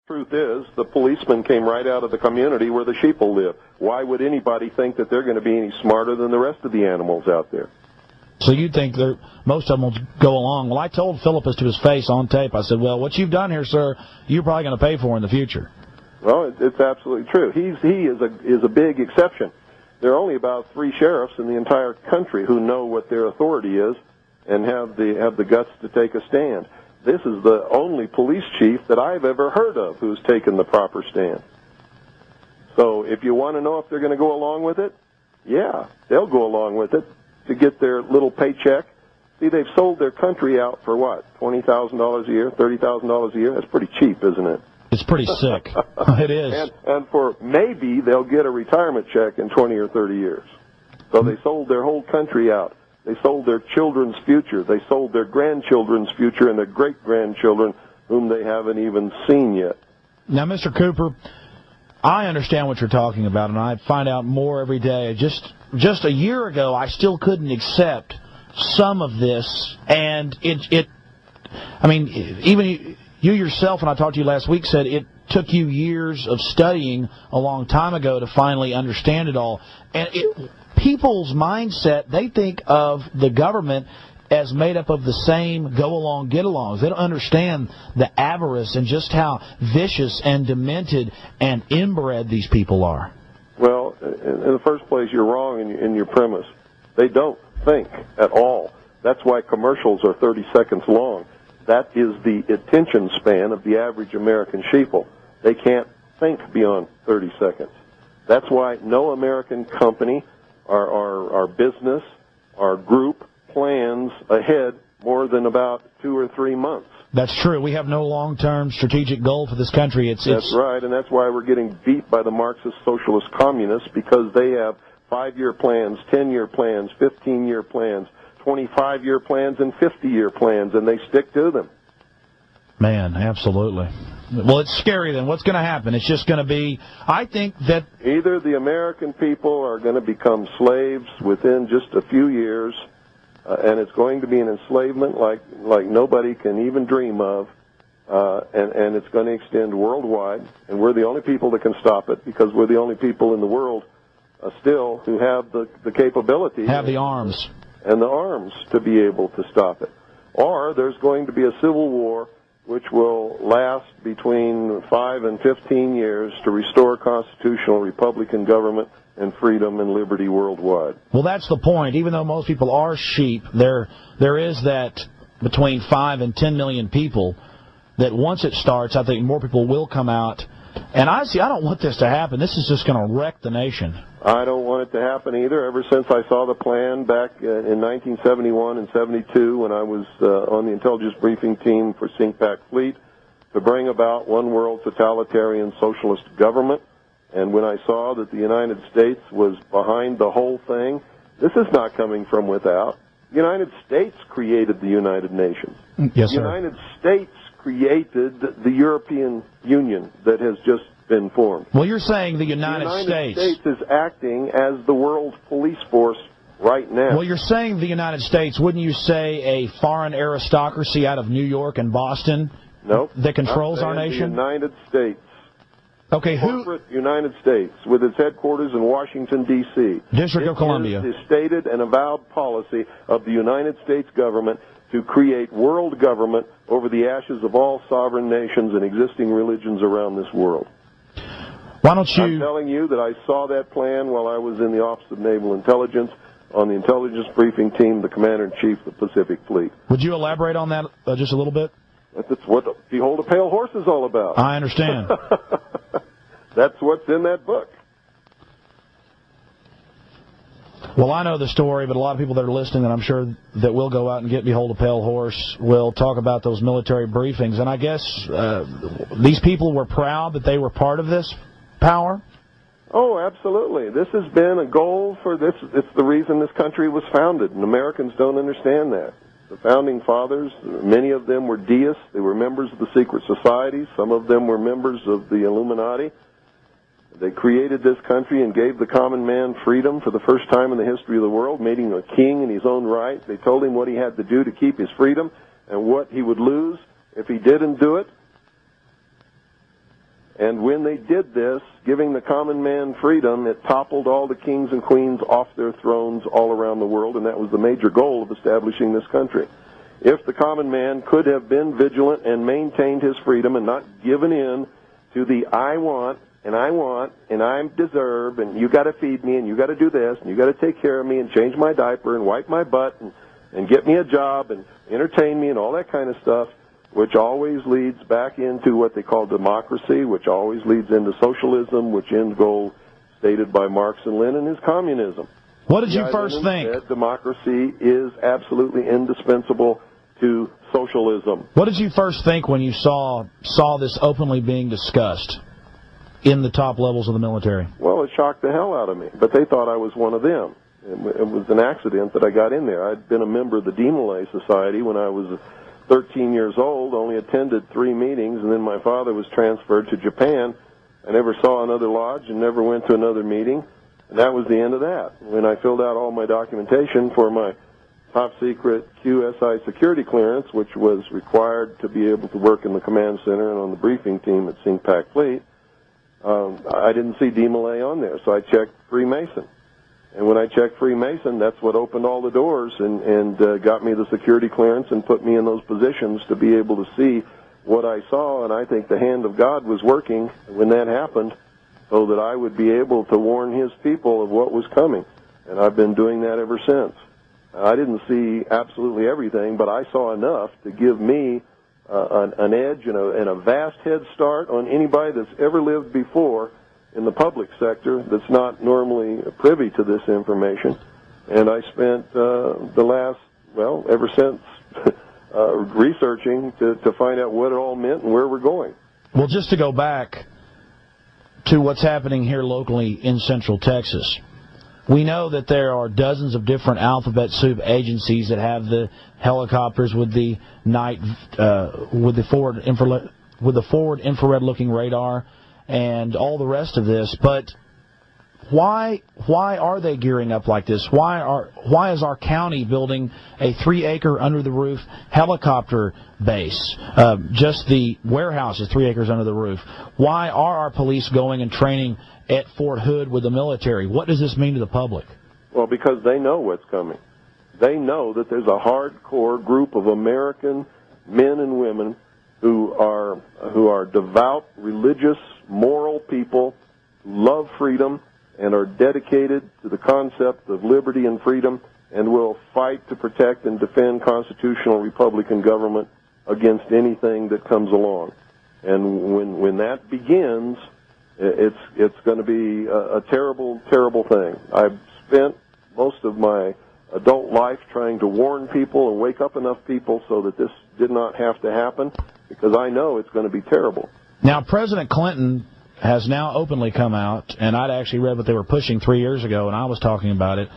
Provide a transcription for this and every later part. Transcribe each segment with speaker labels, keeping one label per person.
Speaker 1: Truth is, the policemen came right out of the community where the sheeple live. Why would anybody think that they're going to be any smarter than the rest of the animals out there?
Speaker 2: So you think most of them will go along. Well, I told Philippus to his face on tape, I said, well, what you've done here, sir, you're probably going to pay for in the future.
Speaker 1: Well, it's absolutely true. He is a big exception. There are only about 3 sheriffs in the entire country who know what their authority is and have the guts to take a stand. This is the only police chief that I've ever heard of who's taken the proper stand. So if you want to know if they're going to go along with it, yeah, they'll go along with it to get their little paycheck. See, they've sold their country out for what, $20,000 a year, $30,000 a year? That's pretty cheap, isn't it?
Speaker 2: It's pretty sick. It is.
Speaker 1: And for maybe they'll get a retirement check in 20 or 30 years. So they sold their whole country out. They sold their children's future. They sold their grandchildren's future and their great-grandchildren, whom they haven't even seen yet.
Speaker 2: Now, Mr. Cooper, I understand what you're talking about, and I find out more every day. Just a year ago, I still couldn't accept some of this, and I mean, even you yourself, when I talked to you last week, said it took you years of studying a long time ago to finally understand it all. And people's mindset, they think of the government as made up of the same go-along, get-alongs. They don't understand the avarice and just how vicious and demented and inbred these people are.
Speaker 1: Well, in the first place, you're wrong in your premise. They don't think at all. That's why commercials are 30 seconds long. That is the attention span of the average American sheeple. They can't think beyond 30 seconds. That's why no American company, our business, our group plans ahead more than about 2 or 3 months.
Speaker 2: That's true. We have no long-term strategic goal for this country.
Speaker 1: That's right, and that's why we're getting beat by the Marxist, socialist, communists, because they have 5-year plans, 10-year plans, 15-year plans, 25-year plans, and 50-year plans, and they stick to them.
Speaker 2: Man, absolutely. Well, it's scary then. What's going to happen? It's just going to be, I think that
Speaker 1: either the American people are going to become slaves within just a few years, and it's going to be an enslavement like nobody can even dream of, and it's going to extend worldwide, and we're the only people that can stop it, because we're the only people in the world still who have the capability.
Speaker 2: Have the arms.
Speaker 1: And the arms to be able to stop it. Or there's going to be a civil war which will last between 5 and 15 years to restore constitutional Republican government and freedom and liberty worldwide.
Speaker 2: Well, that's the point. Even though most people are sheep, there is that between 5 and 10 million people that once it starts, I think more people will come out. And I don't want this to happen. This is just going to wreck the nation.
Speaker 1: I don't want it to happen either. Ever since I saw the plan back in 1971 and 72 when I was on the intelligence briefing team for CINCPAC Fleet to bring about one world totalitarian socialist government, and when I saw that the United States was behind the whole thing, this is not coming from without. The United States created the United Nations.
Speaker 2: Yes, sir.
Speaker 1: The United States created the European Union that has just been formed.
Speaker 2: Well, you're saying the United States
Speaker 1: is acting as the world police force right now.
Speaker 2: Well, you're saying the United States. Wouldn't you say a foreign aristocracy out of New York and Boston that controls our nation?
Speaker 1: The United States.
Speaker 2: Okay,
Speaker 1: corporate United States, with its headquarters in Washington, D.C.
Speaker 2: District of Columbia.
Speaker 1: It is the stated and avowed policy of the United States government to create world government over the ashes of all sovereign nations and existing religions around this world.
Speaker 2: Why don't you...
Speaker 1: I'm telling you that I saw that plan while I was in the Office of Naval Intelligence on the intelligence briefing team, the Commander-in-Chief of the Pacific Fleet.
Speaker 2: Would you elaborate on that just a little bit?
Speaker 1: That's what Behold a Pale Horse is all about.
Speaker 2: I understand.
Speaker 1: That's what's in that book.
Speaker 2: Well, I know the story, but a lot of people that are listening, and I'm sure that will go out and get Behold a Pale Horse, will talk about those military briefings. And I guess these people were proud that they were part of this power?
Speaker 1: Oh, absolutely. This has been a goal for this. It's the reason this country was founded, and Americans don't understand that. The Founding Fathers, many of them were deists. They were members of the secret societies. Some of them were members of the Illuminati. They created this country and gave the common man freedom for the first time in the history of the world, made him a king in his own right. They told him what he had to do to keep his freedom and what he would lose if he didn't do it. And when they did this, giving the common man freedom, it toppled all the kings and queens off their thrones all around the world, and that was the major goal of establishing this country. If the common man could have been vigilant and maintained his freedom and not given in to the I want, and I deserve, and you got to feed me, and you got to do this, and you got to take care of me, and change my diaper, and wipe my butt, and get me a job, and entertain me, and all that kind of stuff, which always leads back into what they call democracy, which always leads into socialism, which end goal stated by Marx and Lenin is communism.
Speaker 2: What did you first think?
Speaker 1: Said democracy is absolutely indispensable to socialism.
Speaker 2: What did you first think when you saw this openly being discussed in the top levels of the military?
Speaker 1: Well, it shocked the hell out of me, but they thought I was one of them. It was an accident that I got in there. I'd been a member of the Demolay Society when I was 13 years old, only attended 3 meetings, and then my father was transferred to Japan. I never saw another lodge and never went to another meeting, and that was the end of that. When I filled out all my documentation for my top-secret QSI security clearance, which was required to be able to work in the command center and on the briefing team at SINCPAC Fleet, I didn't see Demolay on there, so I checked Freemason. And when I checked Freemason, that's what opened all the doors and got me the security clearance and put me in those positions to be able to see what I saw. And I think the hand of God was working when that happened so that I would be able to warn his people of what was coming. And I've been doing that ever since. I didn't see absolutely everything, but I saw enough to give me an edge and a vast head start on anybody that's ever lived before in the public sector that's not normally privy to this information. And I spent ever since researching to find out what it all meant and where we're going.
Speaker 2: Well, just to go back to what's happening here locally in Central Texas, we know that there are dozens of different alphabet soup agencies that have the helicopters with the with the forward infrared looking radar and all the rest of this, but why are they gearing up like this? Why is our county building a 3-acre under the roof helicopter base? Just the warehouse is 3 acres under the roof. Why are our police going and training at Fort Hood with the military? What does this mean to the public?
Speaker 1: Well, because they know what's coming. They know that there's a hardcore group of American men and women who are devout, religious, moral people who love freedom and are dedicated to the concept of liberty and freedom and will fight to protect and defend constitutional Republican government against anything that comes along. And when that begins, it's going to be a terrible, terrible thing. I've spent most of my adult life trying to warn people and wake up enough people so that this did not have to happen, because I know it's going to be terrible.
Speaker 2: Now, President Clinton has now openly come out, and I'd actually read what they were pushing 3 years ago, and I was talking about it,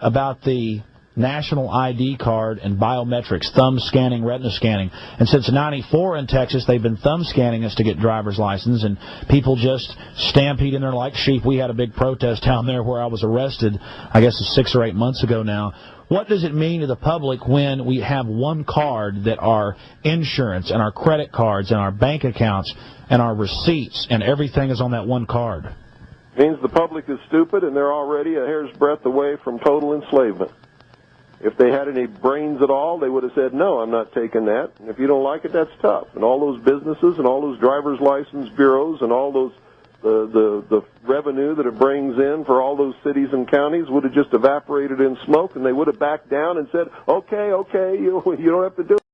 Speaker 2: about the national ID card and biometrics, thumb scanning, retina scanning. And since '94 in Texas, they've been thumb scanning us to get driver's license, and people just stampede in there like sheep. We had a big protest down there where I was arrested, I guess it's 6 or 8 months ago now. What does it mean to the public when we have one card that our insurance and our credit cards and our bank accounts and our receipts and everything is on that one card?
Speaker 1: It means the public is stupid and they're already a hair's breadth away from total enslavement. If they had any brains at all, they would have said, no, I'm not taking that. And if you don't like it, that's tough. And all those businesses and all those driver's license bureaus and all those the revenue that it brings in for all those cities and counties would have just evaporated in smoke, and they would have backed down and said, okay, you don't have to do it.